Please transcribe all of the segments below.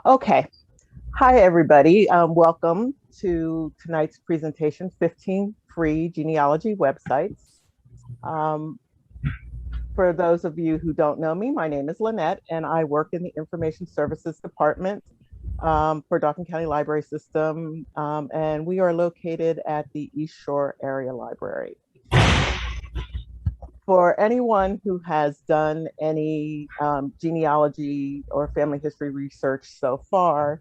Okay. Hi, everybody. Welcome to tonight's presentation, 15 free genealogy websites. For those of you who don't know me, my name is Lynette, and I work in the Information Services Department for Dauphin County Library System, and we are located at the East Shore Area Library. For anyone who has done any genealogy or family history research so far,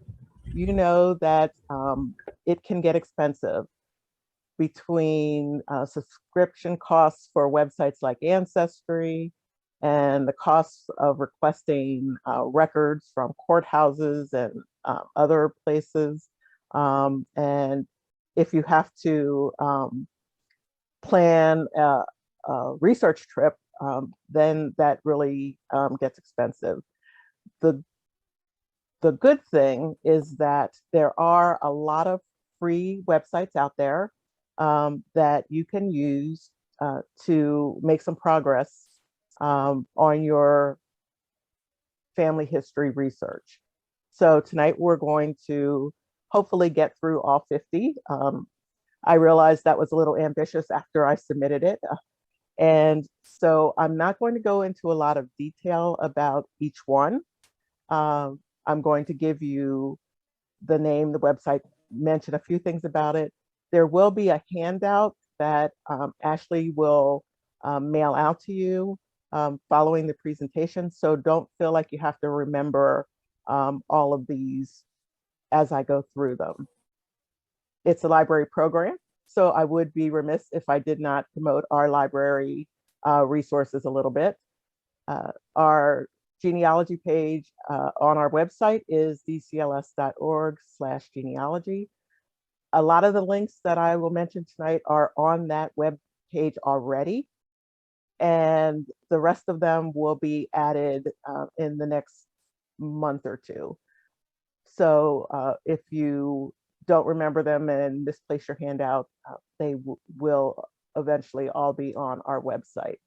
you know that it can get expensive between subscription costs for websites like Ancestry and the costs of requesting records from courthouses and other places. And if you have to plan a research trip, then that really gets expensive. The good thing is that there are a lot of free websites out there that you can use to make some progress on your family history research. So tonight we're going to hopefully get through all 50. I realized that was a little ambitious after I submitted it. And so I'm not going to go into a lot of detail about each one. I'm going to give you the name, the website, mention a few things about it. There will be a handout that Ashley will mail out to you following the presentation. So don't feel like you have to remember all of these as I go through them. It's a library program, so I would be remiss if I did not promote our library resources a little bit. Our genealogy page on our website is dcls.org/genealogy. A lot of the links that I will mention tonight are on that web page already, and the rest of them will be added in the next month or two. So if you don't remember them and misplace your handout, they will eventually all be on our website.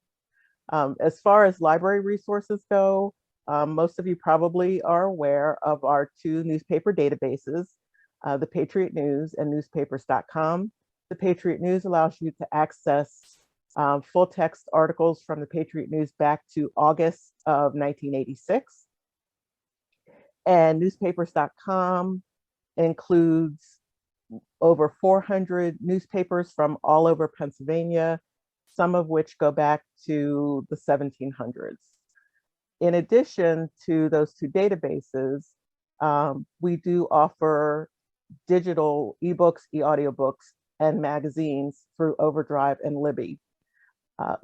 As far as library resources go, most of you probably are aware of our two newspaper databases, the Patriot News and newspapers.com. The Patriot News allows you to access full text articles from the Patriot News back to August of 1986. And newspapers.com includes over 400 newspapers from all over Pennsylvania, some of which go back to the 1700s. In addition to those two databases, we do offer digital ebooks, e-audiobooks, and magazines through Overdrive and Libby.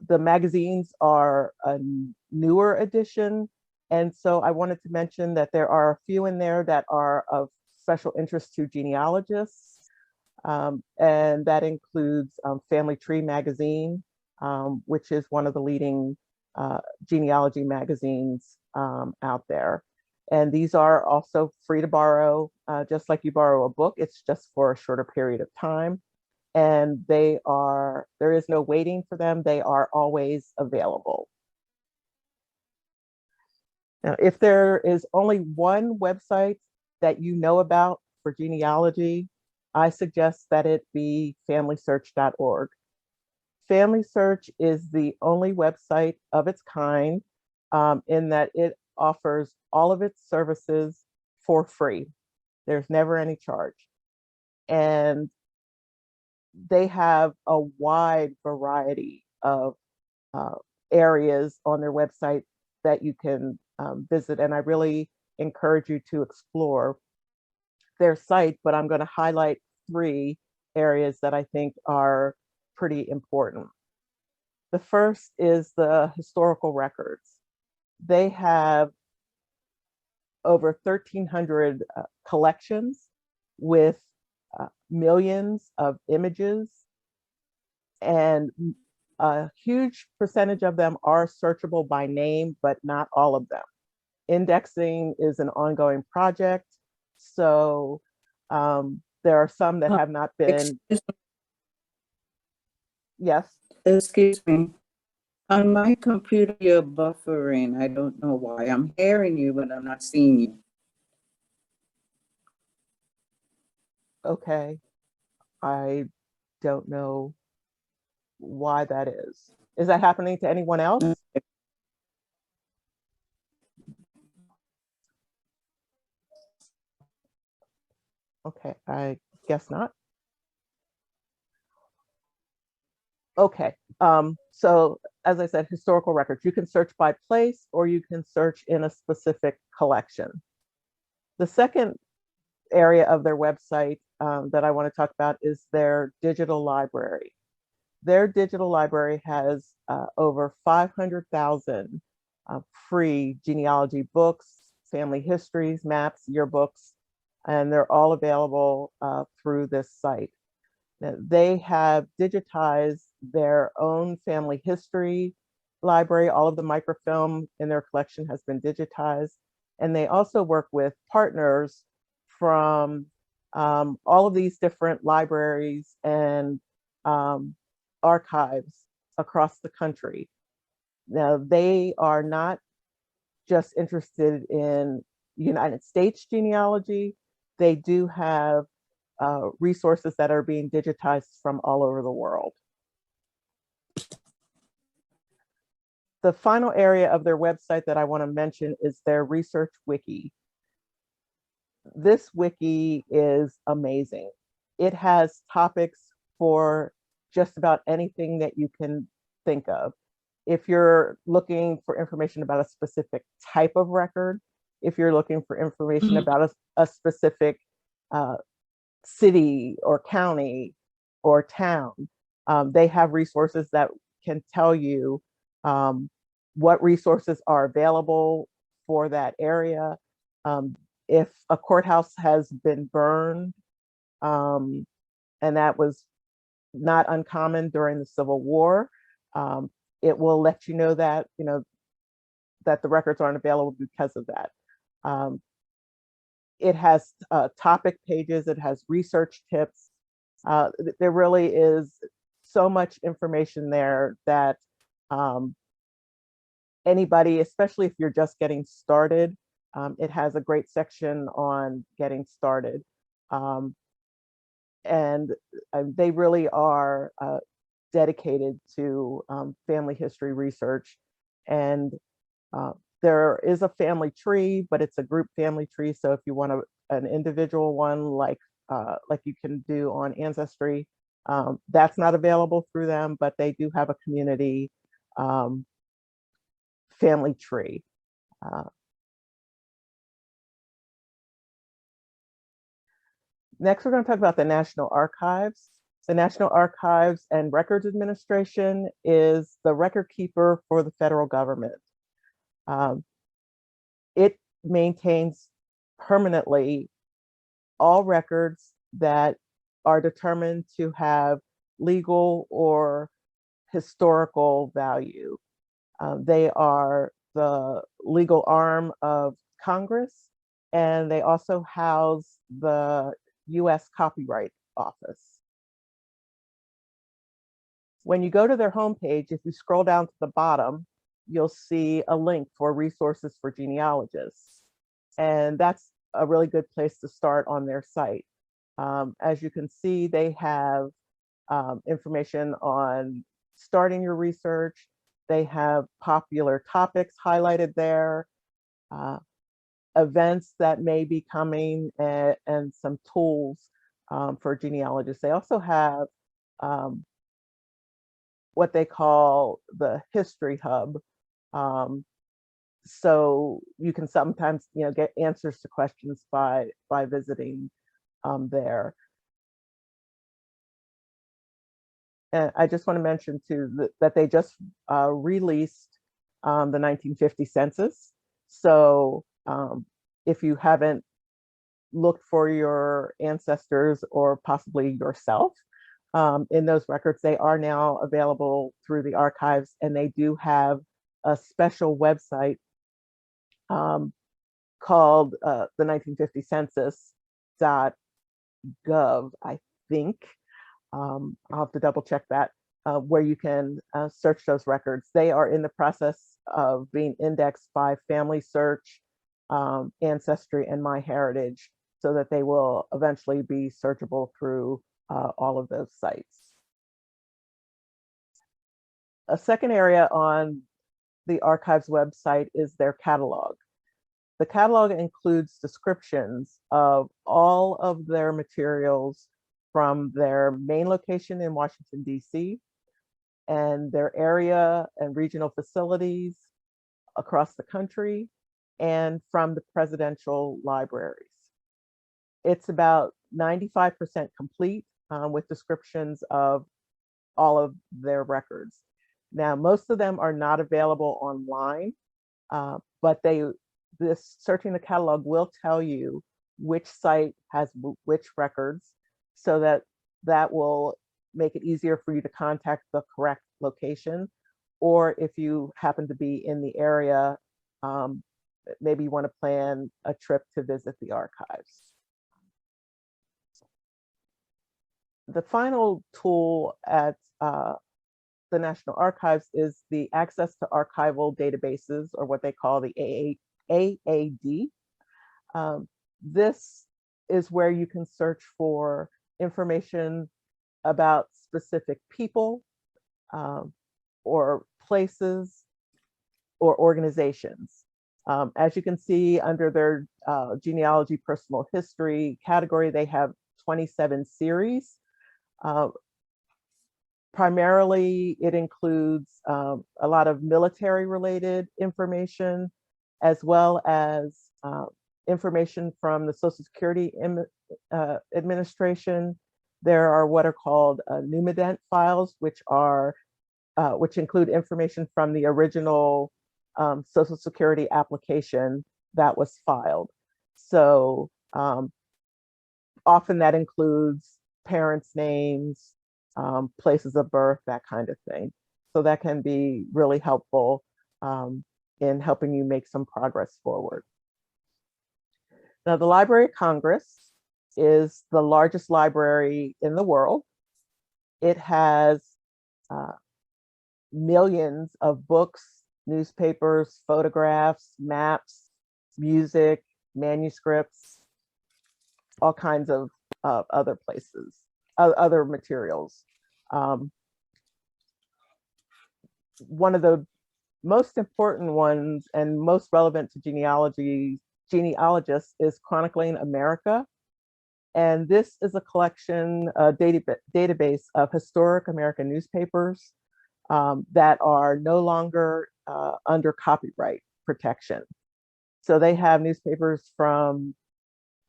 The magazines are a newer edition, and so I wanted to mention that there are a few in there that are of special interest to genealogists, and that includes Family Tree magazine, which is one of the leading genealogy magazines out there. And these are also free to borrow, just like you borrow a book. It's just for a shorter period of time. And there is no waiting for them. They are always available. Now, if there is only one website that you know about for genealogy, I suggest that it be FamilySearch.org. FamilySearch is the only website of its kind in that it offers all of its services for free. There's never any charge. And they have a wide variety of areas on their website that you can visit. And I really encourage you to explore their site, but I'm going to highlight 3 areas that I think are pretty important. The first is the historical records. They have over 1,300 collections with millions of images, and a huge percentage of them are searchable by name, but not all of them. Indexing is an ongoing project, so there are some that have not been. Yes. Excuse me. On my computer, you're buffering. I don't know why. I'm hearing you, but I'm not seeing you. Okay, I don't know why that is. Is that happening to anyone else? Okay, I guess not. Okay, so as I said, historical records, you can search by place or you can search in a specific collection. The second area of their website that I want to talk about is their digital library. Their digital library has over 500,000 free genealogy books, family histories, maps, yearbooks, and they're all available through this site. Now, they have digitized their own family history library. All of the microfilm in their collection has been digitized. And they also work with partners from all of these different libraries and archives across the country. Now, they are not just interested in United States genealogy. They do have resources that are being digitized from all over the world. The final area of their website that I want to mention is their research wiki. This wiki is amazing. It has topics for just about anything that you can think of. If you're looking for information about a specific type of record, if you're looking for information about a specific city or county or town, they have resources that can tell you what resources are available for that area. If a courthouse has been burned, and that was not uncommon during the Civil War, it will let you know that, that the records aren't available because of that. It has topic pages, it has research tips. There really is so much information there that anybody, especially if you're just getting started, it has a great section on getting started. And they really are dedicated to family history research. And there is a family tree, but it's a group family tree. So if you want an individual one, like you can do on Ancestry, that's not available through them, but they do have a community family tree. Next, we're going to talk about the National Archives. The National Archives and Records Administration is the record keeper for the federal government. It maintains permanently all records that are determined to have legal or historical value. They are the legal arm of Congress, and they also house the US Copyright Office. When you go to their homepage, if you scroll down to the bottom, you'll see a link for resources for genealogists. And that's a really good place to start on their site. As you can see, they have information on starting your research. They have popular topics highlighted there, events that may be coming, and some tools for genealogists. They also have what they call the History Hub. So you can sometimes, get answers to questions by visiting there. And I just want to mention too that they just released the 1950 census. So if you haven't looked for your ancestors or possibly yourself in those records, they are now available through the archives, and they do have a special website called the 1950 census.gov, I think. I'll have to double check that, where you can search those records. They are in the process of being indexed by Family Search, Ancestry, and MyHeritage. so that they will eventually be searchable through all of those sites. A second area on the archive's website is their catalog. The catalog includes descriptions of all of their materials from their main location in Washington, D.C., and their area and regional facilities across the country, and from the presidential libraries. It's about 95% complete with descriptions of all of their records. Now, most of them are not available online, but this searching the catalog will tell you which site has which records, so that will make it easier for you to contact the correct location. Or if you happen to be in the area, maybe you want to plan a trip to visit the archives. The final tool at the National Archives is the access to archival databases, or what they call the AAD. This is where you can search for information about specific people or places or organizations. As you can see under their genealogy personal history category, they have 27 series. Primarily, it includes a lot of military related information, as well as information from the Social Security Administration. There are what are called numident files, which include information from the original Social Security application that was filed. So often that includes parents' names, places of birth, that kind of thing. So that can be really helpful in helping you make some progress forward. Now, the Library of Congress is the largest library in the world. It has millions of books, newspapers, photographs, maps, music, manuscripts, all kinds of other places, other materials. One of the most important ones and most relevant to genealogists is Chronicling America. And this is a collection, database of historic American newspapers that are no longer under copyright protection. So they have newspapers from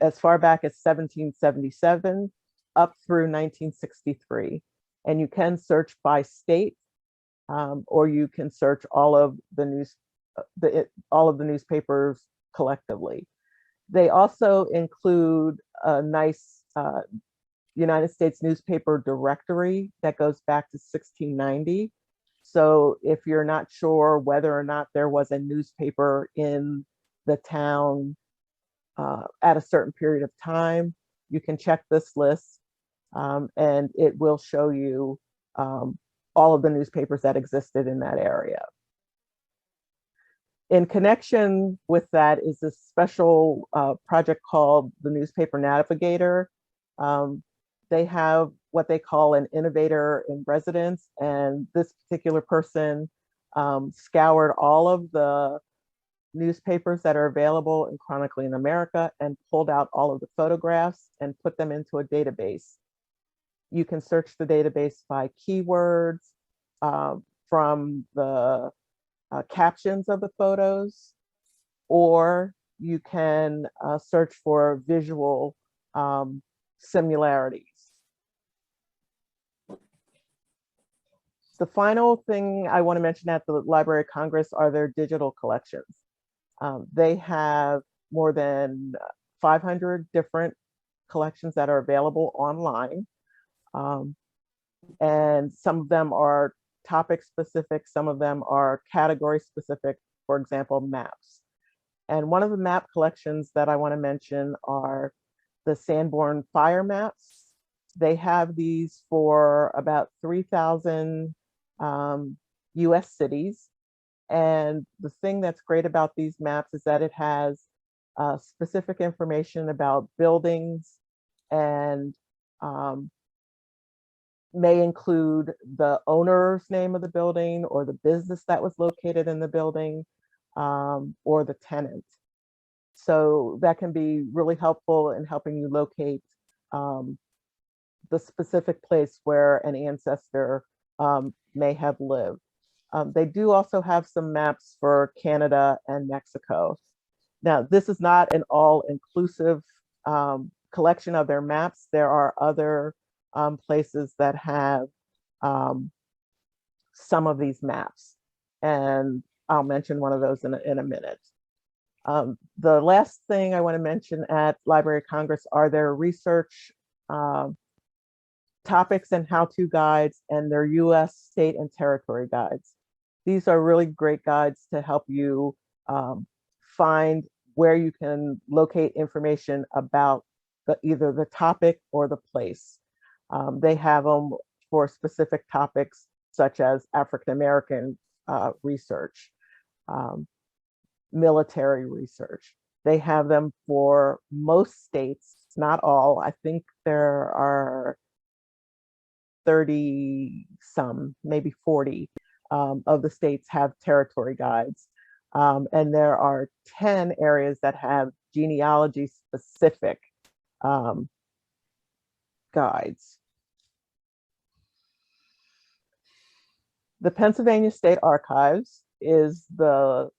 as far back as 1777 up through 1963. And you can search by state, or you can search all of the newspapers collectively. They also include a nice United States newspaper directory that goes back to 1690. So if you're not sure whether or not there was a newspaper in the town at a certain period of time, you can check this list and it will show you all of the newspapers that existed in that area. In connection with that is this special project called the Newspaper Navigator. They have what they call an innovator in residence, and this particular person scoured all of the newspapers that are available in Chronicling America and pulled out all of the photographs and put them into a database. You can search the database by keywords from the captions of the photos, or you can search for visual similarities. The final thing I want to mention at the Library of Congress are their digital collections. They have more than 500 different collections that are available online. And some of them are topic specific, some of them are category specific, for example, maps. And one of the map collections that I want to mention are the Sanborn fire maps. They have these for about 3,000 US cities. And the thing that's great about these maps is that it has specific information about buildings and may include the owner's name of the building or the business that was located in the building, or the tenant. So that can be really helpful in helping you locate the specific place where an ancestor may have lived. They do also have some maps for Canada and Mexico. Now, this is not an all-inclusive collection of their maps. There are other places that have some of these maps, and I'll mention one of those in a minute. The last thing I want to mention at Library of Congress are their research topics and how-to guides and their US state and territory guides. These are really great guides to help you find where you can locate information about either the topic or the place. They have them for specific topics such as African American research, military research. They have them for most states, not all. I think there are 30 some, maybe 40 of the states have territory guides. And there are 10 areas that have genealogy specific guides. The Pennsylvania State Archives is the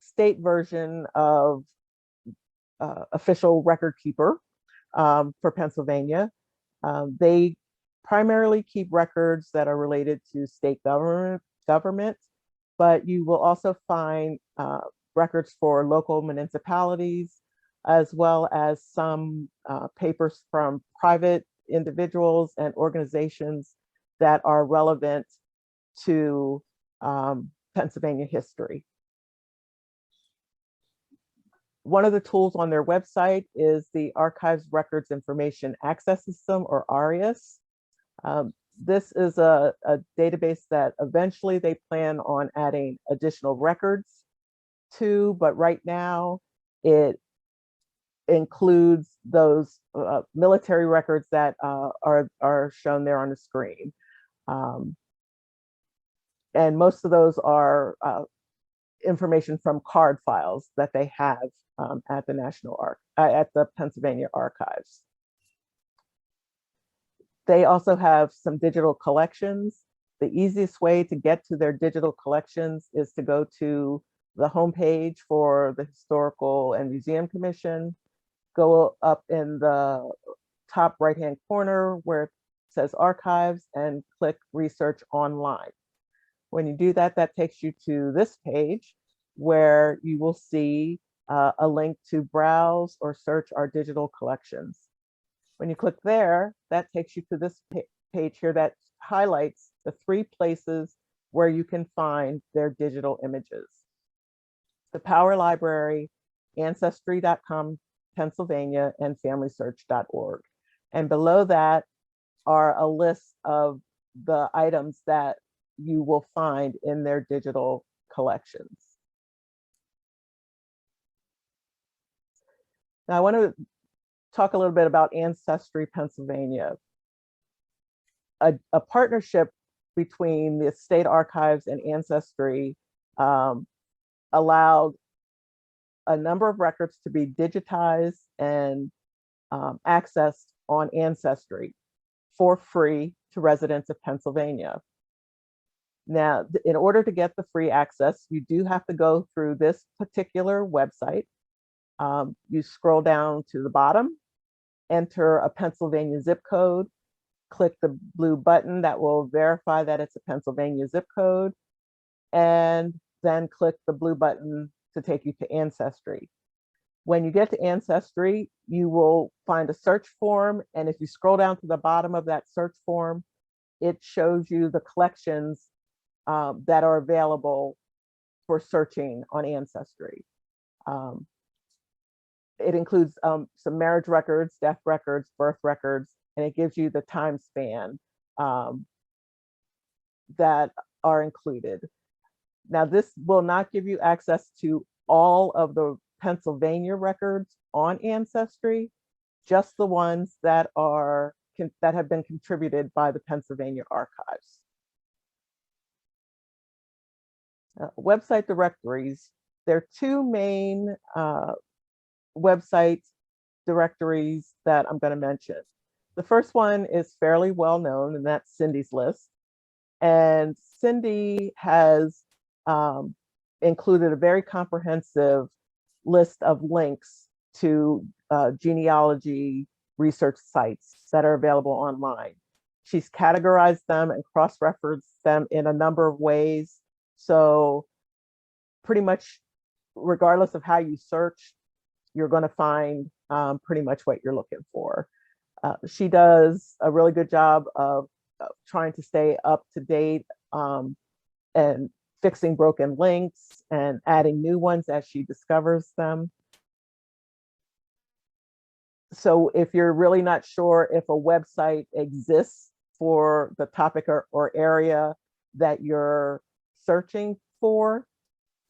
state version of official record keeper for Pennsylvania. They primarily keep records that are related to state government, but you will also find records for local municipalities, as well as some papers from private individuals and organizations that are relevant to Pennsylvania history. One of the tools on their website is the Archives Records Information Access System, or ARIAS. This is a database that eventually they plan on adding additional records to, but right now it includes those military records that are shown there on the screen. And most of those are information from card files that they have at the Pennsylvania Archives. They also have some digital collections. The easiest way to get to their digital collections is to go to the homepage for the Historical and Museum Commission, go up in the top right-hand corner where it says Archives and click Research Online. When you do that, that takes you to this page where you will see a link to browse or search our digital collections. When you click there, that takes you to this page here that highlights the 3 places where you can find their digital images: the Power Library, Ancestry.com, Pennsylvania, and FamilySearch.org. And below that are a list of the items that you will find in their digital collections. Now I want to talk a little bit about Ancestry Pennsylvania. A partnership between the state archives and Ancestry allowed a number of records to be digitized and accessed on Ancestry for free to residents of Pennsylvania. Now, in order to get the free access, you do have to go through this particular website. You scroll down to the bottom, enter a Pennsylvania zip code, click the blue button that will verify that it's a Pennsylvania zip code, and then click the blue button to take you to Ancestry. When you get to Ancestry, you will find a search form, and if you scroll down to the bottom of that search form, it shows you the collections that are available for searching on Ancestry. It includes some marriage records, death records, birth records, and it gives you the time span that are included. Now, this will not give you access to all of the Pennsylvania records on Ancestry, just the ones that have been contributed by the Pennsylvania archives. Website directories. There are two main website directories that I'm going to mention. The first one is fairly well known, and that's Cindy's List. And Cindy has included a very comprehensive list of links to genealogy research sites that are available online. She's categorized them and cross-referenced them in a number of ways. So pretty much regardless of how you search, you're going to find pretty much what you're looking for. She does a really good job of trying to stay up to date and fixing broken links and adding new ones as she discovers them. So if you're really not sure if a website exists for the topic or area that you're searching for,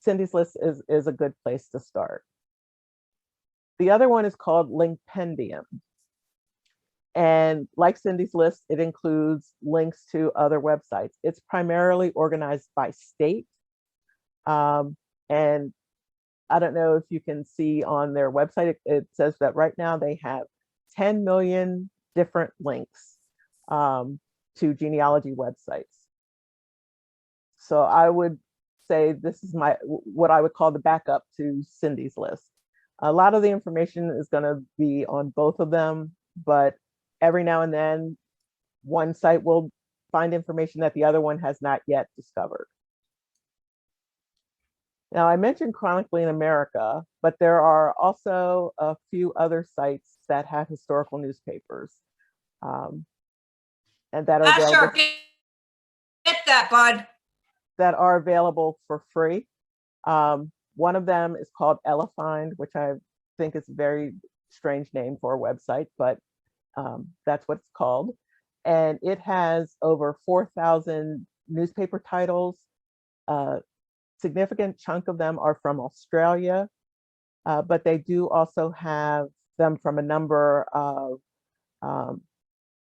Cindy's List is a good place to start. The other one is called LinkPendium. And like Cindy's List, it includes links to other websites. It's primarily organized by state. And I don't know if you can see on their website, it says that right now they have 10 million different links to genealogy websites. So I would say this is what I would call the backup to Cindy's List. A lot of the information is going to be on both of them, but every now and then one site will find information that the other one has not yet discovered. Now, I mentioned Chronically in America, but there are also a few other sites that have historical newspapers and that are available. Get that, bud. That are available for free. One of them is called Elend, which I think is a very strange name for a website, but that's what it's called. And it has over 4,000 newspaper titles. Significant chunk of them are from Australia, but they do also have them from a number of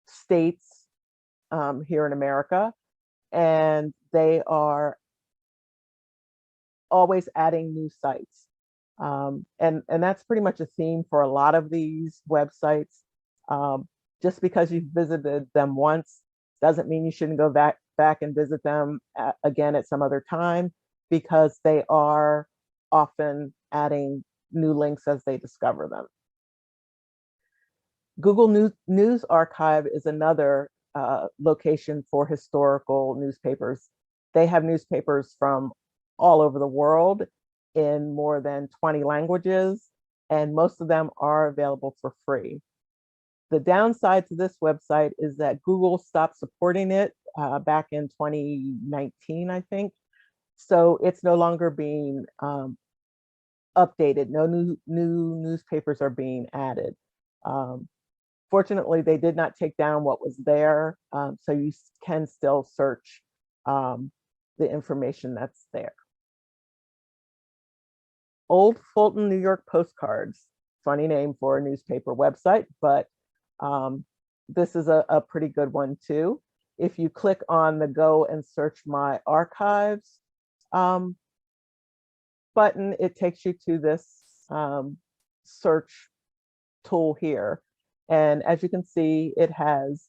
states here in America. And they are always adding new sites. And that's pretty much a theme for a lot of these websites. Just because you've visited them once doesn't mean you shouldn't go back and visit them again at some other time, because they are often adding new links as they discover them. Google News Archive is another location for historical newspapers. They have newspapers from all over the world in more than 20 languages, and most of them are available for free. The downside to this website is that Google stopped supporting it back in 2019, I think. So it's no longer being updated. No new newspapers are being added. Fortunately, they did not take down what was there, so you can still search the information that's there. Old Fulton, New York Postcards. Funny name for a newspaper website, but this is a pretty good one too. If you click on the Go and Search My Archives button, it takes you to this search tool here. And as you can see, it has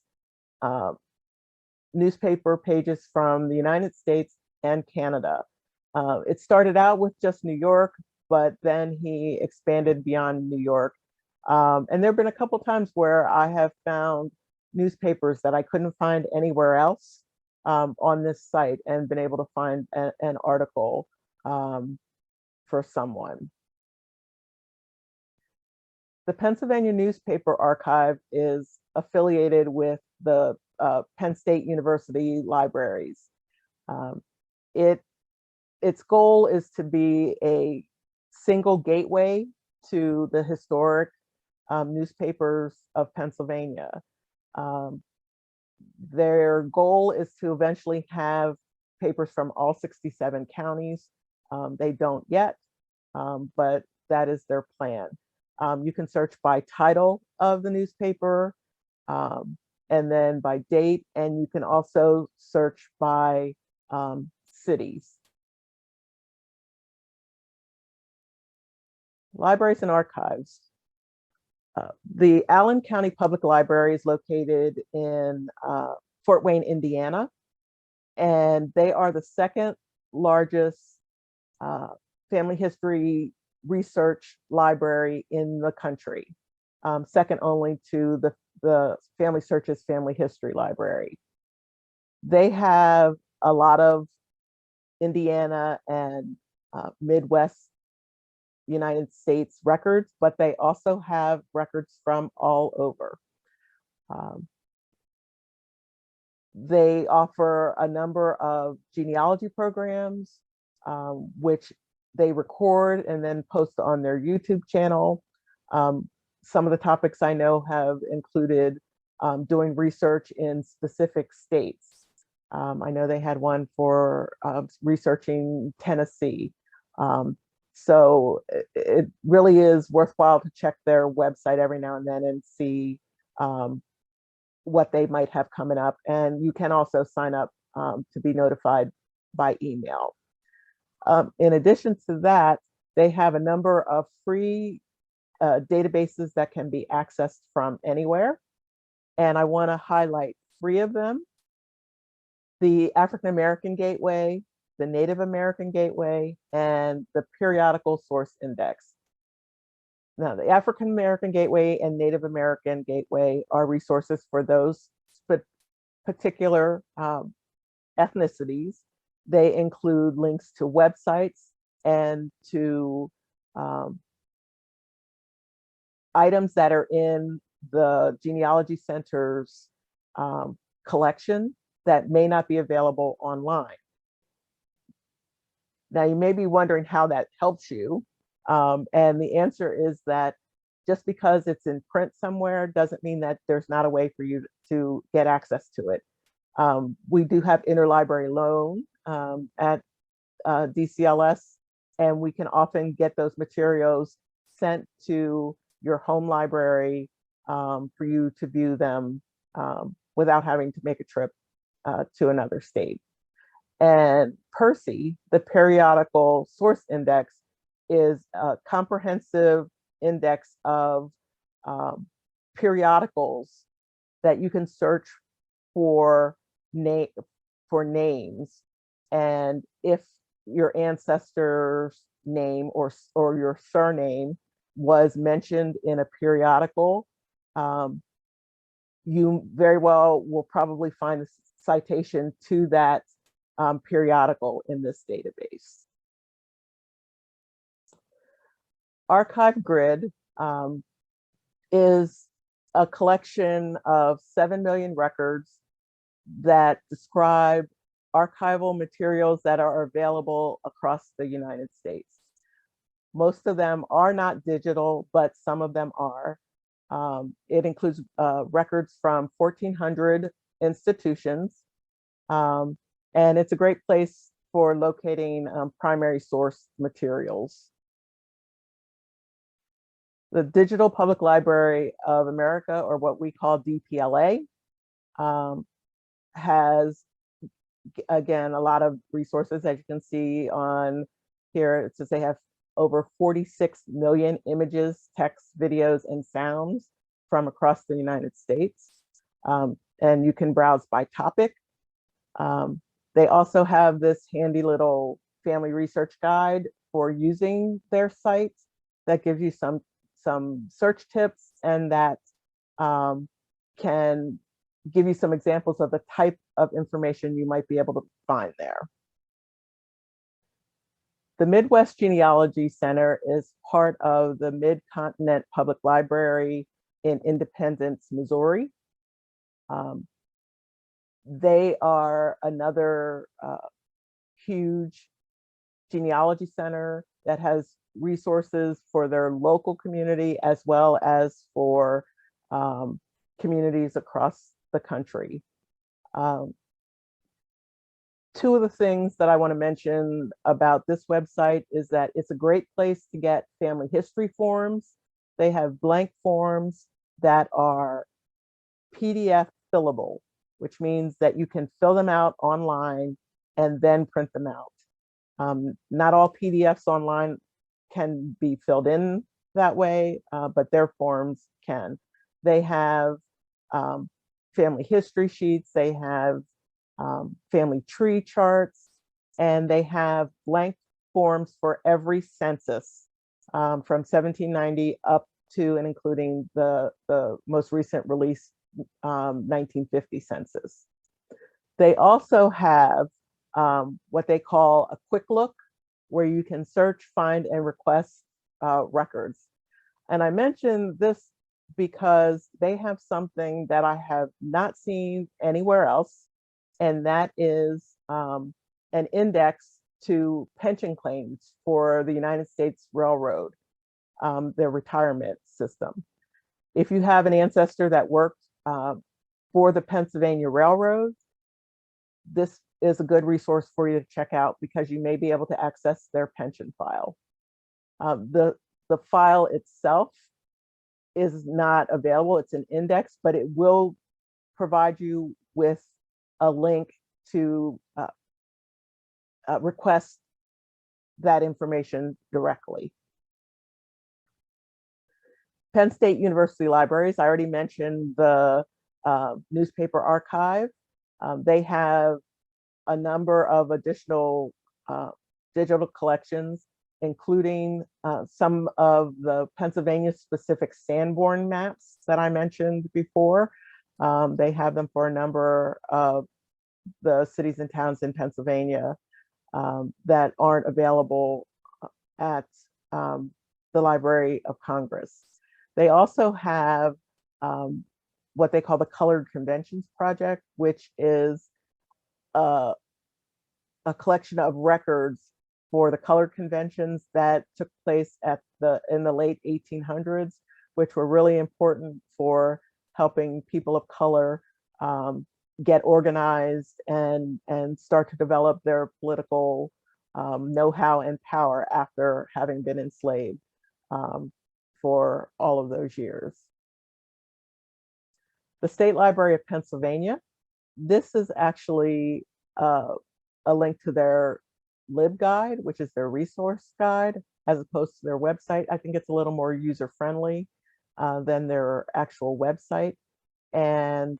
newspaper pages from the United States and Canada. It started out with just New York, but then he expanded beyond New York. And there have been a couple times where I have found newspapers that I couldn't find anywhere else on this site and been able to find an article for someone. The Pennsylvania Newspaper Archive is affiliated with the Penn State University libraries. Its goal is to be a single gateway to the historic newspapers of Pennsylvania. Their goal is to eventually have papers from all 67 counties. They don't yet, but that is their plan. You can search by title of the newspaper, and then by date, and you can also search by cities. Libraries and archives. The Allen County Public Library is located in Fort Wayne, Indiana, and they are the second largest family history research library in the country, second only to the Family Searches Family History Library. They have a lot of Indiana and Midwest United States records, but they also have records from all over. They offer a number of genealogy programs, which they record and then post on their YouTube channel. Some of the topics I know have included doing research in specific states. I know they had one for researching Tennessee. So it really is worthwhile to check their website every now and then and see what they might have coming up. And you can also sign up to be notified by email. In addition to that, they have a number of free databases that can be accessed from anywhere. And I want to highlight 3 of them: the African American Gateway, the Native American Gateway, and the Periodical Source Index. Now, the African American Gateway and Native American Gateway are resources for those particular ethnicities. They include links to websites and to items that are in the Genealogy Center's collection that may not be available online. Now, you may be wondering how that helps you. And the answer is that just because it's in print somewhere doesn't mean that there's not a way for you to get access to it. We do have interlibrary loan at DCLS, and we can often get those materials sent to your home library for you to view them without having to make a trip to another state. And PERSI, the Periodical Source Index, is a comprehensive index of periodicals that you can search for names. And if your ancestor's name or your surname was mentioned in a periodical, you very well will probably find a citation to that periodical in this database. Archive Grid is a collection of 7 million records that describe archival materials that are available across the United States. Most of them are not digital, but some of them are. It includes records from 1,400 institutions, and it's a great place for locating primary source materials. The Digital Public Library of America, or what we call DPLA, has, again, a lot of resources. As you can see on here, it says they have over 46 million images, text, videos, and sounds from across the United States. And you can browse by topic. They also have this handy little family research guide for using their site that gives you some search tips, and that can give you some examples of the type of information you might be able to find there. The Midwest Genealogy Center is part of the Mid-Continent Public Library in Independence, Missouri. They are another huge genealogy center that has resources for their local community as well as for communities across the country. Two of the things that I want to mention about this website is that it's a great place to get family history forms. They have blank forms that are PDF fillable, which means that you can fill them out online and then print them out. Not all PDFs online can be filled in that way, but their forms can. They have family history sheets, they have family tree charts, and they have blank forms for every census from 1790 up to and including the most recent release 1950 census. They also have what they call a quick look, where you can search, find, and request records. And I mention this because they have something that I have not seen anywhere else, and that is an index to pension claims for the United States Railroad, their retirement system. If you have an ancestor that worked for the Pennsylvania Railroad, this is a good resource for you to check out because you may be able to access their pension file. The file itself is not available, it's an index, but it will provide you with a link to request that information directly. Penn State University Libraries, I already mentioned the newspaper archive. They have a number of additional digital collections, including some of the Pennsylvania specific Sanborn maps that I mentioned before. They have them for a number of the cities and towns in Pennsylvania that aren't available at the Library of Congress. They also have what they call the Colored Conventions Project, which is a collection of records for the colored conventions that took place in the late 1800s, which were really important for helping people of color get organized and start to develop their political know-how and power after having been enslaved for all of those years. The State Library of Pennsylvania, this is actually a link to their LibGuide, which is their resource guide, as opposed to their website. I think it's a little more user-friendly than their actual website. And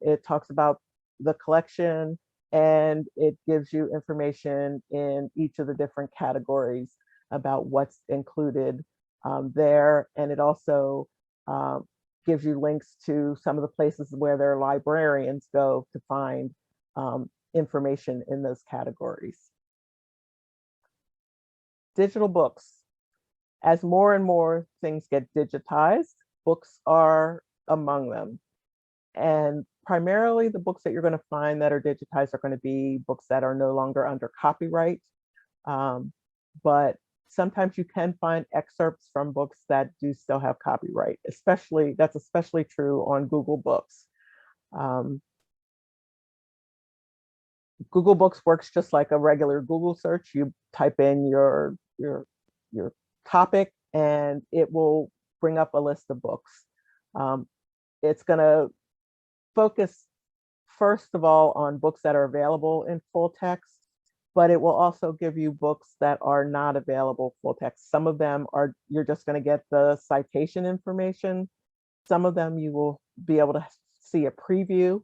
it talks about the collection, and it gives you information in each of the different categories about what's included there. And it also gives you links to some of the places where their librarians go to find information in those categories. Digital books. As more and more things get digitized, books are among them. And primarily the books that you're going to find that are digitized are going to be books that are no longer under copyright. But sometimes you can find excerpts from books that do still have copyright, that's especially true on Google Books. Google Books works just like a regular Google search. You type in your topic and it will bring up a list of books. It's going to focus first of all on books that are available in full text, but it will also give you books that are not available full text. Some of them you're just going to get the citation information. Some of them you will be able to see a preview.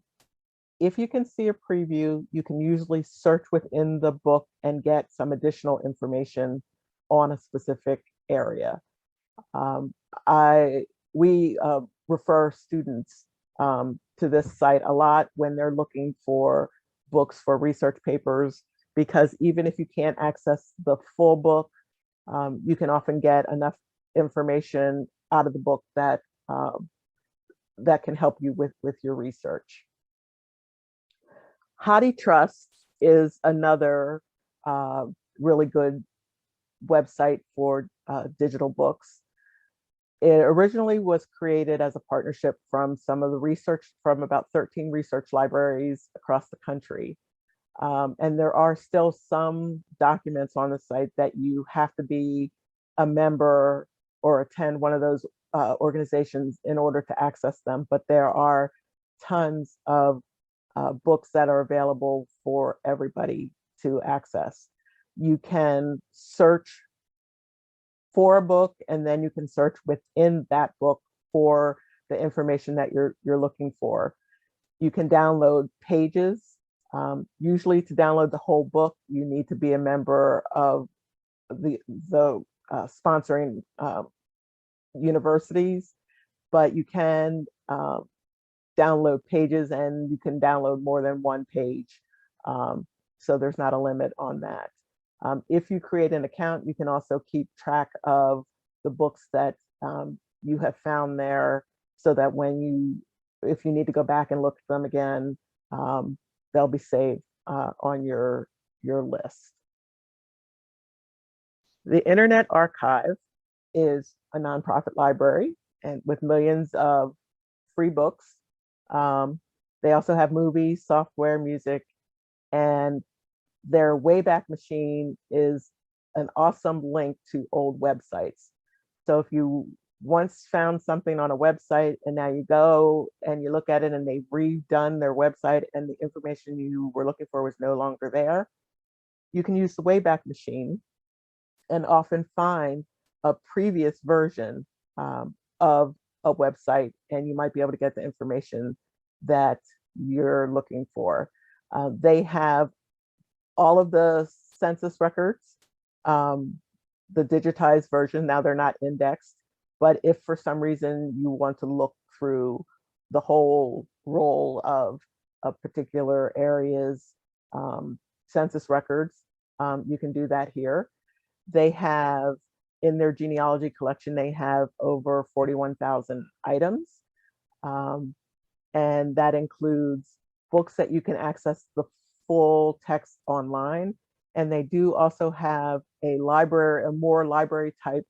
If you can see a preview, you can usually search within the book and get some additional information on a specific area. We refer students to this site a lot when they're looking for books for research papers, because even if you can't access the full book, you can often get enough information out of the book that that can help you with your research. Hottie Trust is another really good website for digital books. It originally was created as a partnership from some of the research from about 13 research libraries across the country. And there are still some documents on the site that you have to be a member or attend one of those organizations in order to access them. But there are tons of books that are available for everybody to access. You can search for a book, and then you can search within that book for the information that you're looking for. You can download pages. Usually to download the whole book, you need to be a member of the sponsoring universities, but you can download pages, and you can download more than one page. So there's not a limit on that. If you create an account, you can also keep track of the books that you have found there, so that if you need to go back and look at them again, they'll be saved on your list. The Internet Archive is a nonprofit library and with millions of free books. They also have movies, software, music, and their Wayback Machine is an awesome link to old websites. So if you once found something on a website and now you go and you look at it and they've redone their website and the information you were looking for was no longer there, you can use the Wayback Machine and often find a previous version of a website, and you might be able to get the information that you're looking for. They have all of the census records, the digitized version. Now they're not indexed, but if for some reason you want to look through the whole roll of a particular area's census records, you can do that here. They have, in their genealogy collection, they have over 41,000 items. And that includes books that you can access the full text online. And they do also have a more library type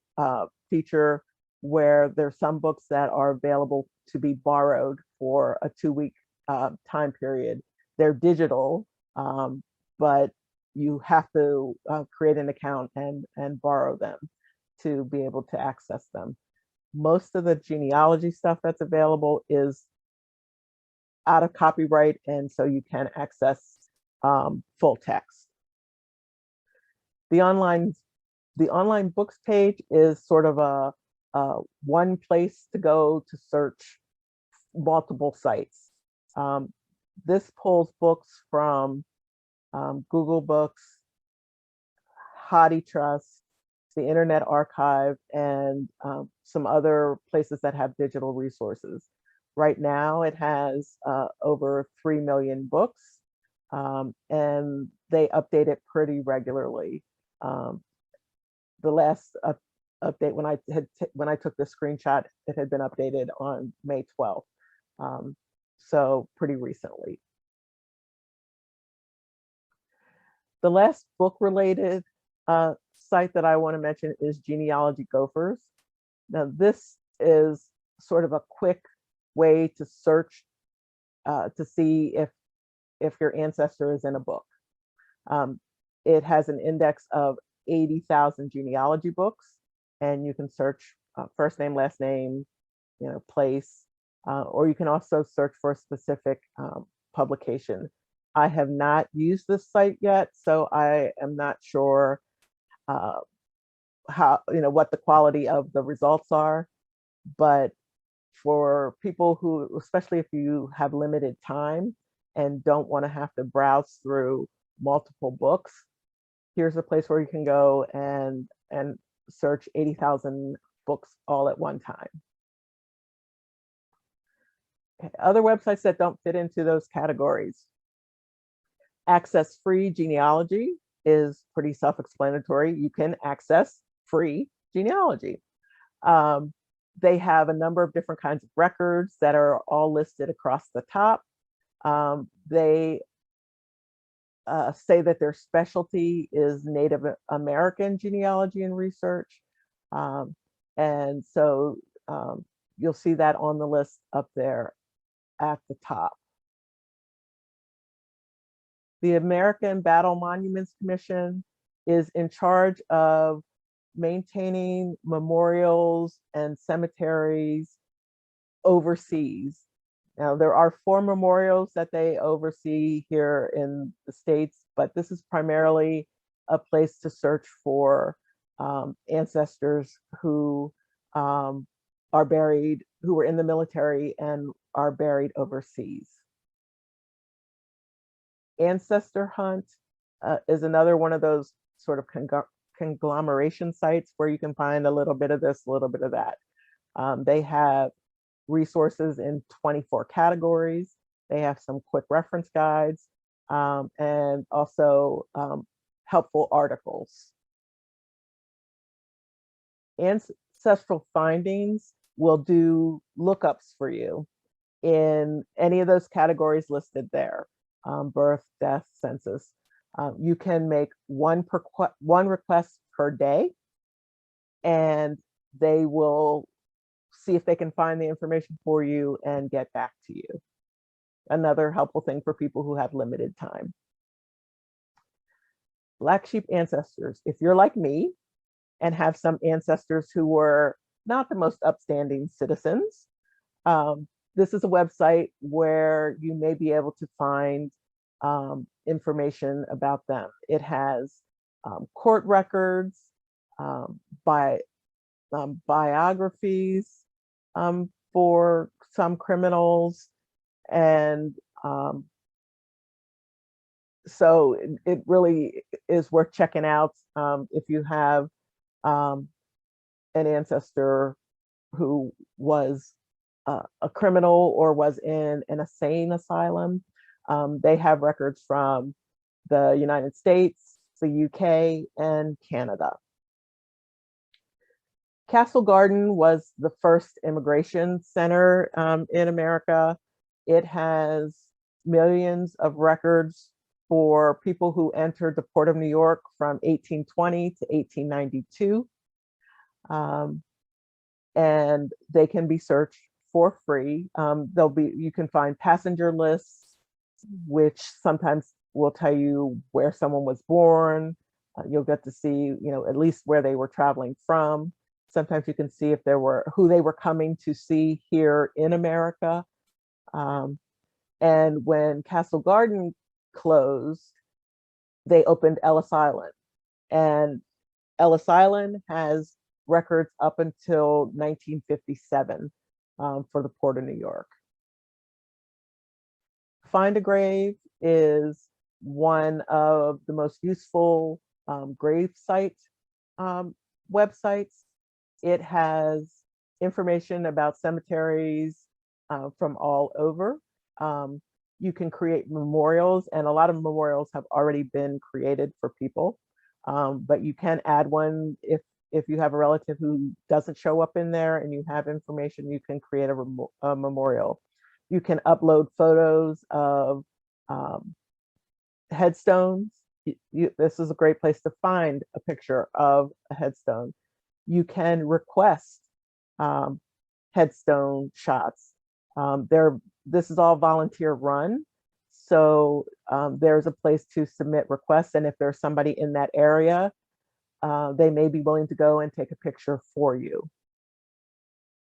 feature where there's some books that are available to be borrowed for a 2-week time period. They're digital, but you have to create an account and borrow them to be able to access them. Most of the genealogy stuff that's available is out of copyright, and so you can access full text. The online books page is sort of a one place to go to search multiple sites. This pulls books from Google Books, Hottie Trust, the Internet Archive, and some other places that have digital resources. Right now it has over 3 million books, and they update it pretty regularly. The last update when I took the screenshot, it had been updated on May 12th, so pretty recently. The last book-related site that I want to mention is Genealogy Gophers. Now, this is sort of a quick way to search to see if your ancestor is in a book. It has an index of 80,000 genealogy books, and you can search first name, last name, place, or you can also search for a specific publication. I have not used this site yet, so I am not sure what the quality of the results are, but for people who, especially if you have limited time and don't want to have to browse through multiple books, here's a place where you can go and search 80,000 books all at one time. Okay. Other websites that don't fit into those categories. Access free genealogy is pretty self-explanatory. You can access free genealogy. They have a number of different kinds of records that are all listed across the top. They say that their specialty is Native American genealogy and research. And so you'll see that on the list up there at the top. The American Battle Monuments Commission is in charge of maintaining memorials and cemeteries overseas. Now, there are 4 memorials that they oversee here in the States, but this is primarily a place to search for ancestors who are buried, who were in the military and are buried overseas. Ancestor Hunt is another one of those sort of conglomeration sites where you can find a little bit of this, a little bit of that. They have resources in 24 categories. They have some quick reference guides and also helpful articles. Ancestral Findings will do lookups for you in any of those categories listed there, birth, death, census. You can make one request per day, and they will see if they can find the information for you and get back to you. Another helpful thing for people who have limited time. Black Sheep Ancestors. If you're like me and have some ancestors who were not the most upstanding citizens, this is a website where you may be able to find information about them. It has court records, biographies for some criminals, and so it really is worth checking out if you have an ancestor who was a criminal or was in an insane asylum. They have records from the United States, the UK, and Canada. Castle Garden was the first immigration center in America. It has millions of records for people who entered the Port of New York from 1820 to 1892. And they can be searched for free. You can find passenger lists, which sometimes will tell you where someone was born. You'll get to see, at least where they were traveling from. Sometimes you can see if who they were coming to see here in America. And when Castle Garden closed, they opened Ellis Island. And Ellis Island has records up until 1957 for the Port of New York. FindAGrave is one of the most useful grave site websites. It has information about cemeteries from all over. You can create memorials, and a lot of memorials have already been created for people, but you can add one if you have a relative who doesn't show up in there and you have information, you can create a memorial. You can upload photos of headstones. This is a great place to find a picture of a headstone. You can request headstone shots. This is all volunteer run. So there's a place to submit requests. And if there's somebody in that area, they may be willing to go and take a picture for you.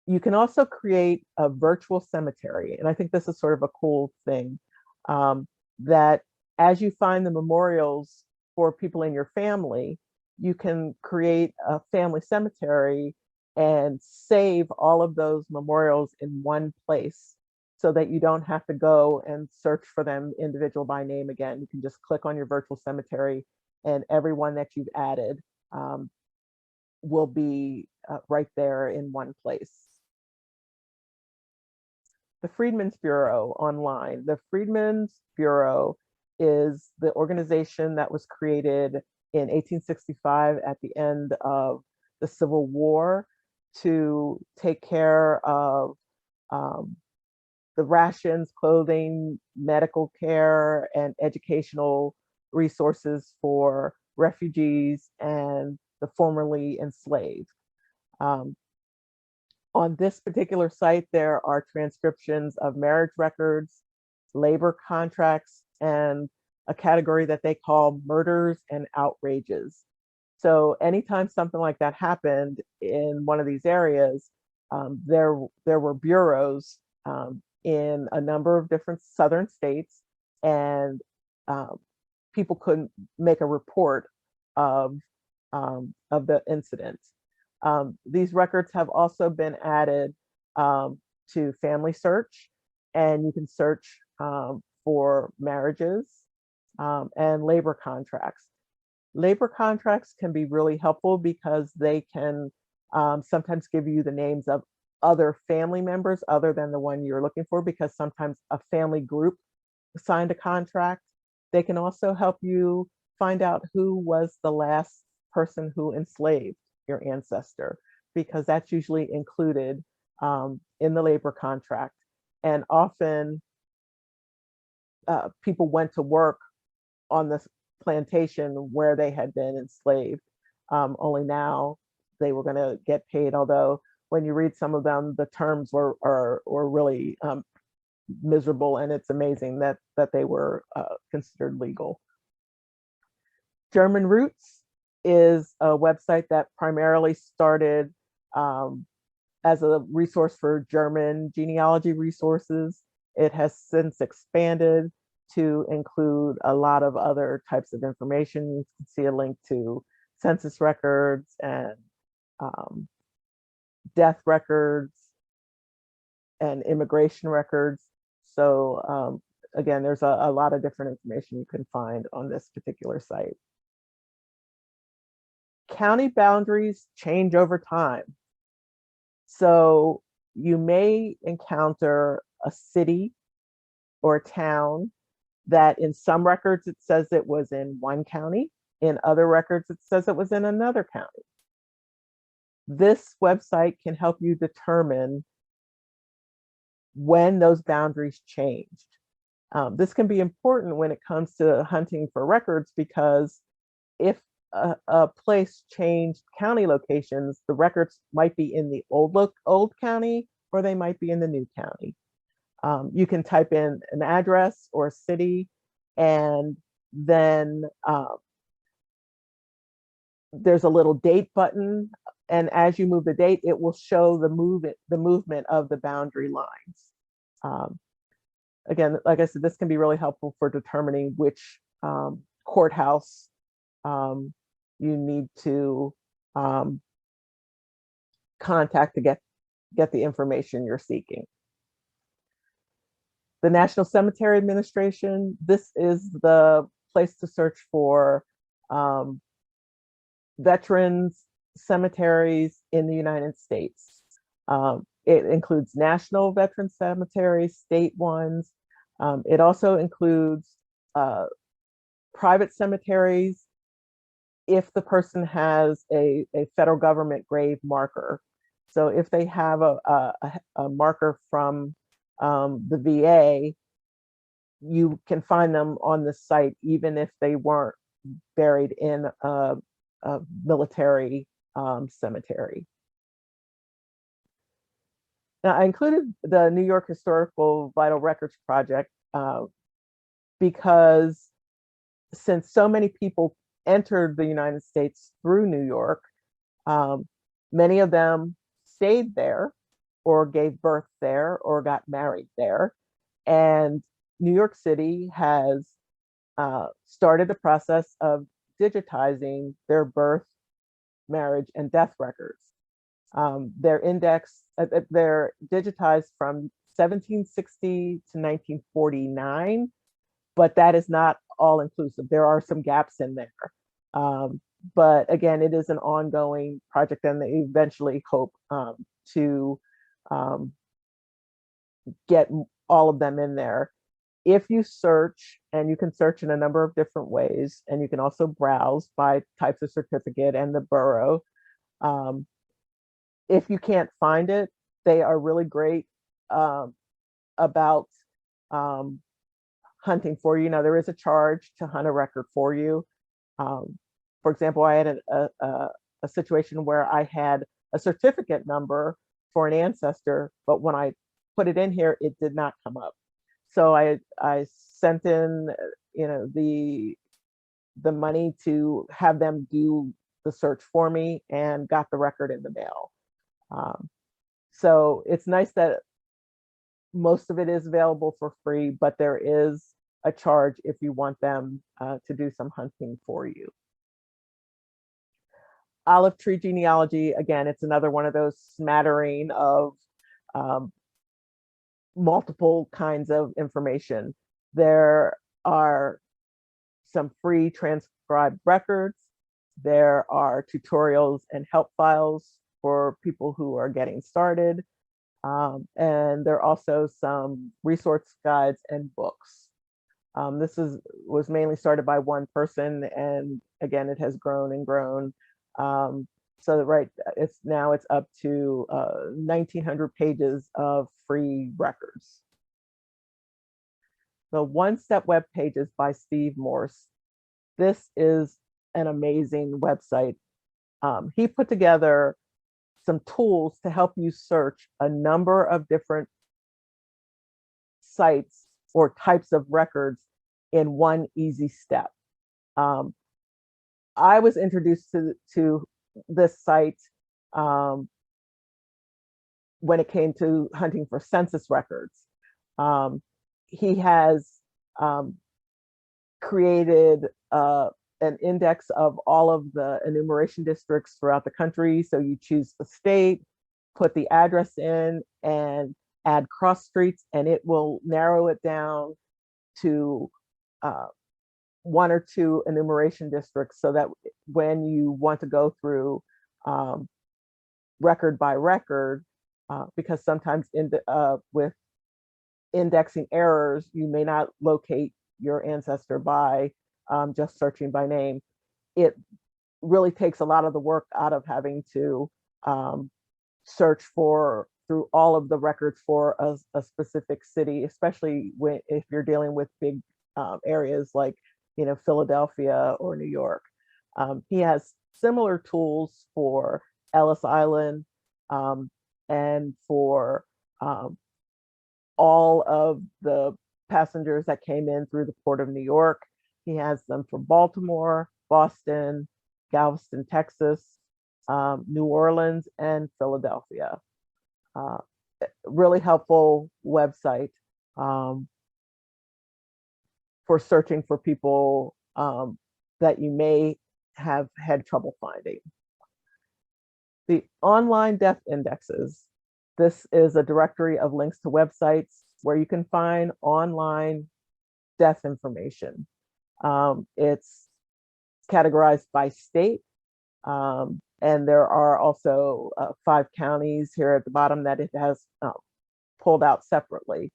You can also create a virtual cemetery. And I think this is sort of a cool thing, that as you find the memorials for people in your family, you can create a family cemetery and save all of those memorials in one place so that you don't have to go and search for them individual by name again. You can just click on your virtual cemetery and everyone that you've added will be right there in one place. The Freedmen's Bureau online. The Freedmen's Bureau is the organization that was created in 1865 at the end of the Civil War to take care of the rations, clothing, medical care, and educational resources for refugees and the formerly enslaved. On this particular site, there are transcriptions of marriage records, labor contracts, and a category that they call murders and outrages. So anytime something like that happened in one of these areas, there were bureaus in a number of different southern states, and people couldn't make a report of the incident. These records have also been added to Family Search, and you can search for marriages and labor contracts. Labor contracts can be really helpful because they can sometimes give you the names of other family members other than the one you're looking for, because sometimes a family group signed a contract. They can also help you find out who was the last person who enslaved your ancestor, because that's usually included in the labor contract. And often people went to work on this plantation where they had been enslaved. Only now they were going to get paid, although when you read some of them, the terms were really miserable, and it's amazing that they were considered legal. German Roots is a website that primarily started as a resource for German genealogy resources. It has since expanded to include a lot of other types of information. You can see a link to census records and death records and immigration records. So again, there's a lot of different information you can find on this particular site. County boundaries change over time. So you may encounter a city or a town that in some records it says it was in one county, in other records it says it was in another county. This website can help you determine when those boundaries changed. This can be important when it comes to hunting for records, because if a place changed county locations, the records might be in the old county, or they might be in the new county. You can type in an address or a city, and then there's a little date button, and as you move the date, it will show the movement of the boundary lines. Again, like I said, this can be really helpful for determining which courthouse you need to contact to get the information you're seeking. The National Cemetery Administration, this is the place to search for veterans cemeteries in the United States. It includes national veteran cemeteries, state ones. It also includes private cemeteries if the person has a federal government grave marker. So if they have a marker from the VA, you can find them on the site even if they weren't buried in a military cemetery. Now, I included the New York Historical Vital Records Project because since so many people entered the United States through New York, many of them stayed there or gave birth there or got married there. And New York City has started the process of digitizing their birth, marriage, and death records. They're digitized from 1760 to 1949, but that is not all inclusive. There are some gaps in there. But again, it is an ongoing project, and they eventually hope to get all of them in there. If you search, and you can search in a number of different ways, and you can also browse by types of certificate and the borough. If you can't find it, they are really great about hunting for you. Now, there is a charge to hunt a record for you. For example, I had a situation where I had a certificate number for an ancestor, but when I put it in here, it did not come up. So I sent in the money to have them do the search for me and got the record in the mail. So it's nice that most of it is available for free, but there is a charge if you want them to do some hunting for you. Olive Tree Genealogy, again, it's another one of those smattering of multiple kinds of information. There are some free transcribed records. There are tutorials and help files for people who are getting started. And there are also some resource guides and books. This was mainly started by one person, and again, it has grown and grown. So that it's up to 1,900 pages of free records. The OneStep web page is by Steve Morse. This is an amazing website. He put together some tools to help you search a number of different sites or types of records in one easy step. I was introduced to this site when it came to hunting for census records. He has created an index of all of the enumeration districts throughout the country. So you choose the state, put the address in, and add cross streets, and it will narrow it down to one or two enumeration districts, so that when you want to go through record by record, because sometimes with indexing errors, you may not locate your ancestor by just searching by name. It really takes a lot of the work out of having to search through all of the records for a specific city, especially if you're dealing with big areas like Philadelphia or New York. He has similar tools for Ellis Island and for all of the passengers that came in through the Port of New York. He has them for Baltimore, Boston, Galveston, Texas, New Orleans, and Philadelphia. Really helpful website for searching for people that you may have had trouble finding. The online death indexes. This is a directory of links to websites where you can find online death information. It's categorized by state, and there are also 5 counties here at the bottom that it has pulled out separately.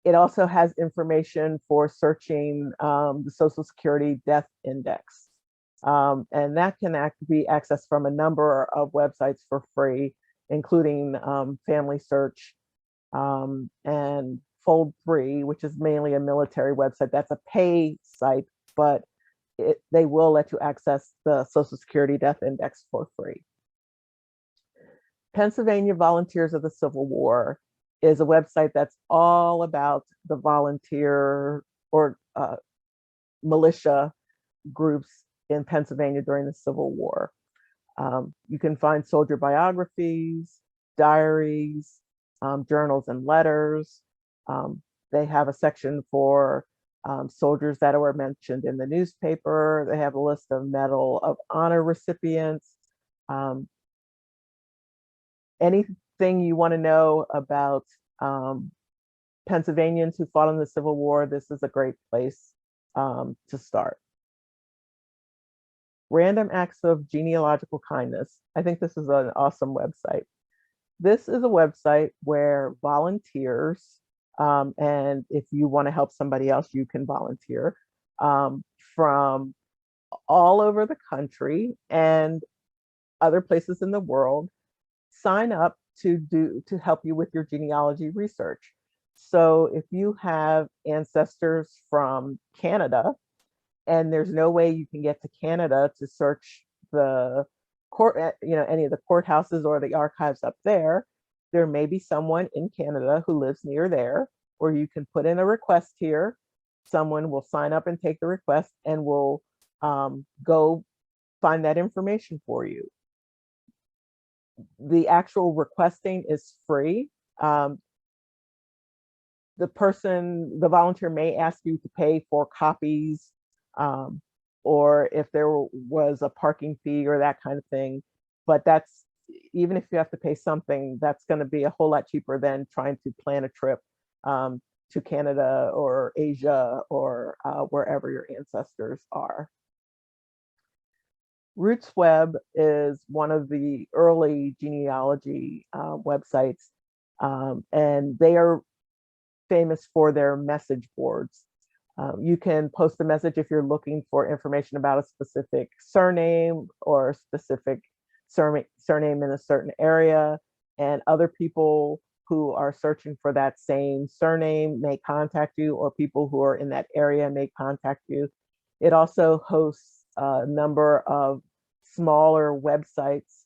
It also has information for searching the Social Security Death Index. And that can be accessed from a number of websites for free, including Family Search and Fold3, which is mainly a military website. That's a pay site, but they will let you access the Social Security Death Index for free. Pennsylvania Volunteers of the Civil War is a website that's all about the volunteer or militia groups in Pennsylvania during the Civil War. You can find soldier biographies, diaries, journals and letters. They have a section for soldiers that were mentioned in the newspaper. They have a list of Medal of Honor recipients. Anything you want to know about Pennsylvanians who fought in the Civil War, this is a great place to start. Random Acts of Genealogical Kindness. I think this is an awesome website. This is a website where volunteers, and if you want to help somebody else, you can volunteer, from all over the country and other places in the world, sign up to help you with your genealogy research. So if you have ancestors from Canada and there's no way you can get to Canada to search the court, any of the courthouses or the archives up there, there may be someone in Canada who lives near there or you can put in a request here. Someone will sign up and take the request and will go find that information for you. The actual requesting is free. The volunteer may ask you to pay for copies, or if there was a parking fee or that kind of thing. But that's, even if you have to pay something, that's going to be a whole lot cheaper than trying to plan a trip to Canada or Asia or wherever your ancestors are. RootsWeb is one of the early genealogy websites, and they are famous for their message boards. You can post a message if you're looking for information about a specific surname or a specific surname in a certain area, and other people who are searching for that same surname may contact you, or people who are in that area may contact you. It also hosts a number of smaller websites,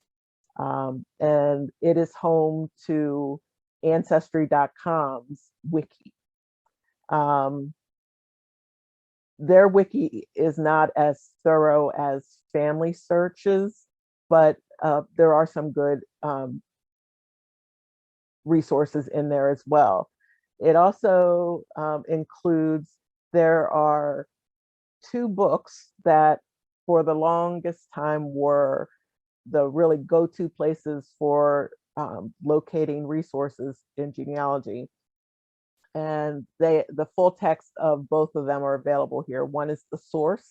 and it is home to Ancestry.com's Wiki. Their Wiki is not as thorough as family searches, but there are some good resources in there as well. It also includes, there are 2 books that for the longest time were the really go-to places for locating resources in genealogy. And the full text of both of them are available here. One is The Source,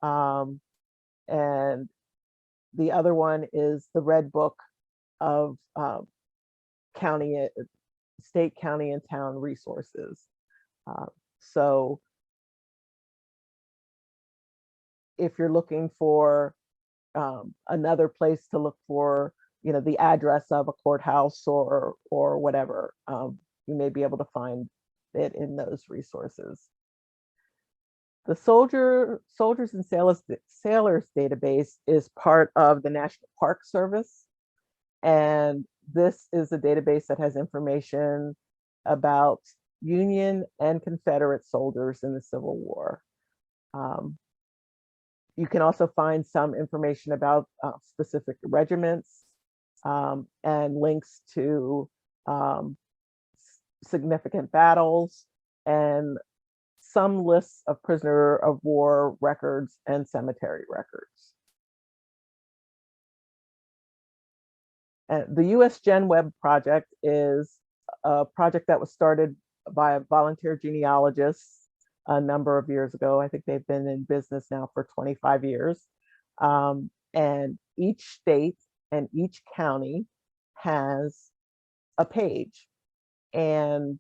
and the other one is the Red Book of state, county, and town resources. So if you're looking for another place to look for, the address of a courthouse or whatever, you may be able to find it in those resources. The Soldiers and Sailors database is part of the National Park Service, and this is a database that has information about Union and Confederate soldiers in the Civil War. You can also find some information about specific regiments, and links to significant battles, and some lists of prisoner of war records and cemetery records. And the US GenWeb project is a project that was started by volunteer genealogists a number of years ago. I think they've been in business now for 25 years. And each state and each county has a page, and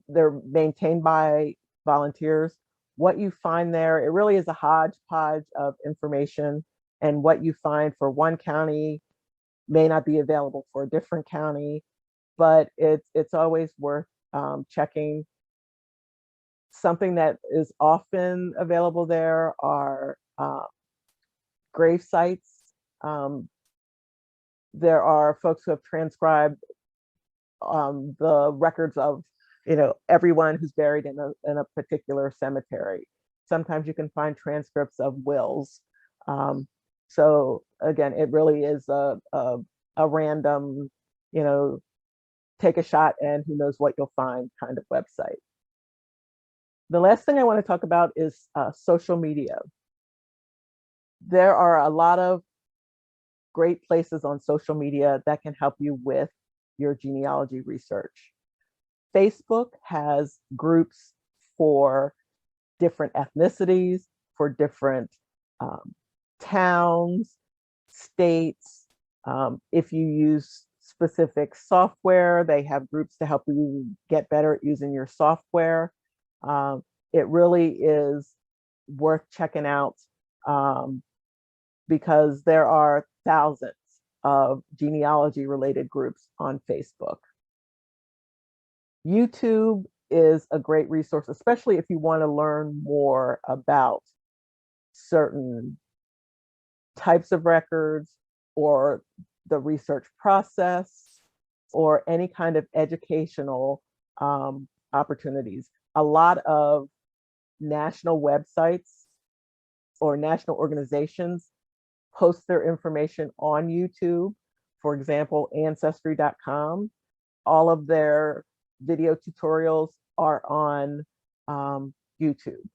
they're maintained by volunteers. What you find there, it really is a hodgepodge of information, and what you find for one county may not be available for a different county, but it's always worth checking. Something that is often available there are grave sites. There are folks who have transcribed the records of everyone who's buried in a particular cemetery. Sometimes you can find transcripts of wills. So again, it really is a random, take a shot and who knows what you'll find kind of website. The last thing I want to talk about is social media. There are a lot of great places on social media that can help you with your genealogy research. Facebook has groups for different ethnicities, for different towns, states. If you use specific software, they have groups to help you get better at using your software. It really is worth checking out, because there are thousands of genealogy related groups on Facebook. YouTube is a great resource, especially if you want to learn more about certain types of records or the research process or any kind of educational opportunities. A lot of national websites or national organizations post their information on YouTube. For example, Ancestry.com, all of their video tutorials are on YouTube.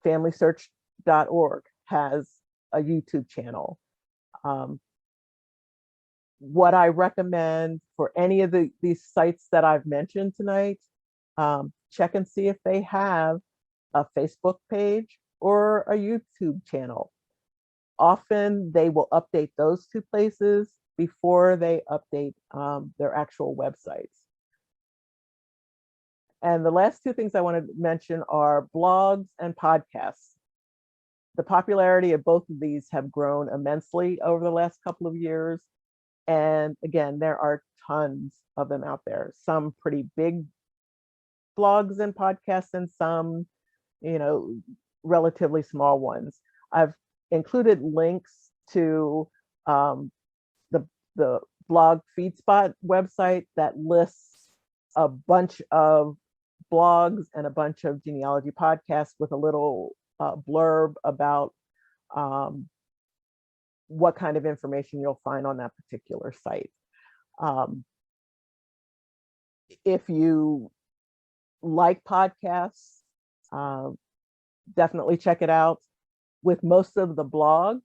FamilySearch.org has a YouTube channel. What I recommend for any of these sites that I've mentioned tonight, check and see if they have a Facebook page or a YouTube channel. Often they will update those two places before they update their actual websites. And the last two things I want to mention are blogs and podcasts. The popularity of both of these have grown immensely over the last couple of years. And again, there are tons of them out there, some pretty big blogs and podcasts and some, relatively small ones. I've included links to the blog FeedSpot website that lists a bunch of blogs and a bunch of genealogy podcasts with a little blurb about what kind of information you'll find on that particular site. If you like podcasts, definitely check it out. With most of the blogs,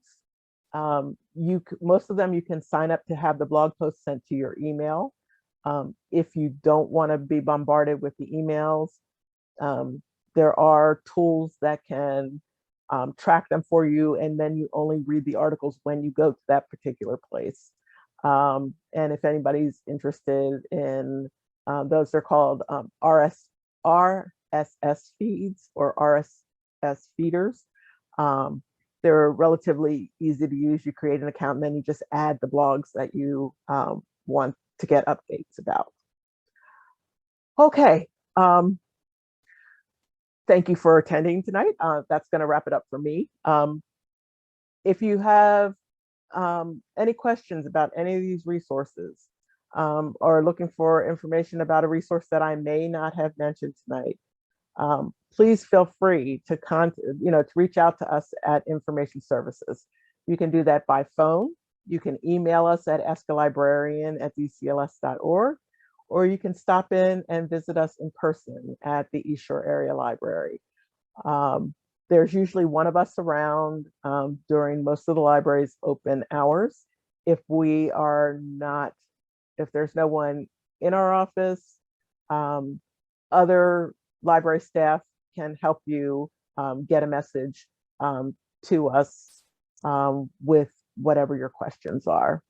most of them you can sign up to have the blog post sent to your email. If you don't want to be bombarded with the emails, there are tools that can track them for you, and then you only read the articles when you go to that particular place. And if anybody's interested in those, are called RSS feeds or RSS feeders. They're relatively easy to use. You create an account and then you just add the blogs that you want to get updates about. Okay. Thank you for attending tonight. That's going to wrap it up for me. If you have any questions about any of these resources or looking for information about a resource that I may not have mentioned tonight, please feel free to reach out to us at Information Services. You can do that by phone. You can email us at askalibrarian@dcls.org, or you can stop in and visit us in person at the East Shore Area Library. There's usually one of us around during most of the library's open hours. If there's no one in our office, other library staff can help you get a message to us with whatever your questions are.